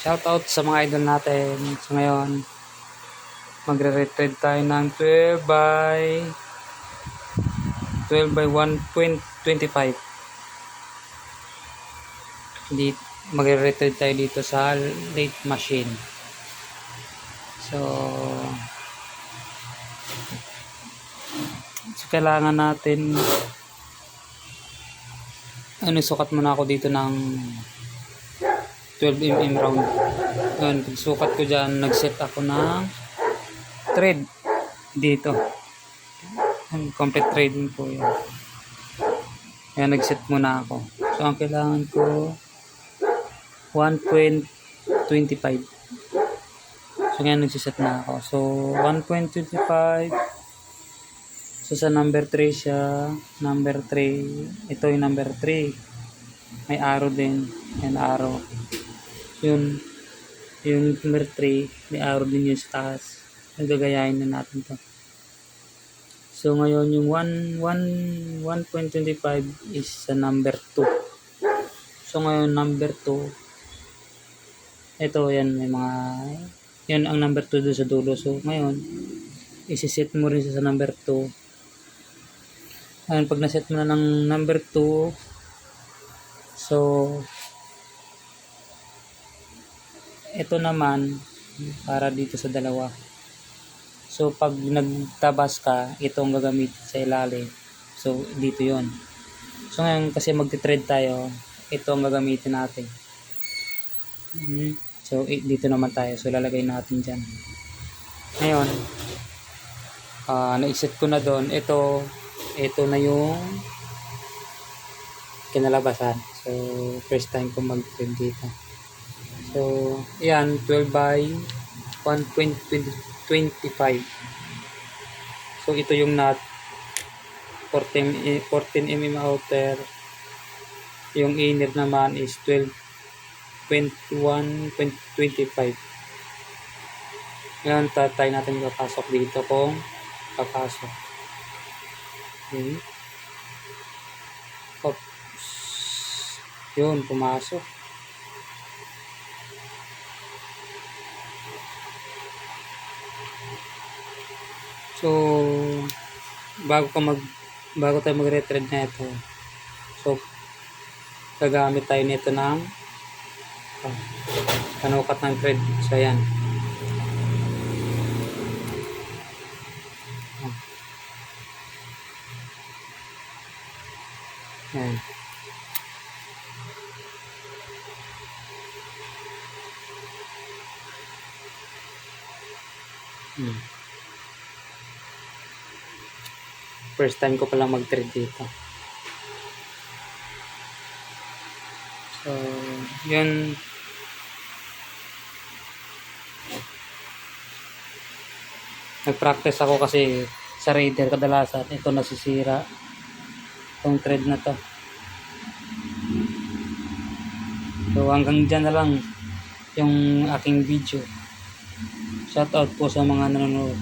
Shout out sa mga idol natin. So ngayon, magre-retrade tayo ng 12 by 1.25. Magre-retrade tayo dito sa late machine. So kailangan natin sukat muna ako dito ng 12mm round. Yun, pagsukat ko dyan, nag-set ako ng thread dito. Complete trading po yun. Kaya nag-set muna ako. So ang kailangan ko 1.25. So ngayon nagsiset na ako. So 1.25. So sa number 3 siya. Number 3. Ito yung number 3. May arrow din. Yan arrow. Yung number 3, may arrow din yung sa taas. Nagagayahin na natin to. So ngayon yung 1.25 is sa number 2. So ngayon number 2, ito yan, may mga yan ang number 2 doon sa dulo. So ngayon isi-set mo rin sa number 2. Ngayon pag na-set mo na ng number 2, so ito naman para dito sa dalawa. So pag nagtabas ka, ito ang gagamitin sa ilalim. So dito yon. So ngayon kasi magti-thread tayo, ito ang gagamitin natin. So dito naman tayo. So lalagay natin dyan. Ngayon na-set ko na doon. Ito na yung kinalabasan. So first time ko mag-thread dito. So, yan, 12 by 1.25. So, ito yung nut. 14mm outer. Yung inner naman is 12.1.25. Ngayon, try natin papasok dito kung papasok. Okay. Oops. Yun, pumasok. So bago tayo mag-retrade na ito, so gagamit tayo nito ng panukat ng thread. So ayan, ayan. First time ko pala mag-thread dito. So, yun. Nag-practice ako kasi sa Raider kadalasan ito nasisira. Itong thread na to. So, hanggang dyan na lang yung aking video. Shout out po sa mga nanonood.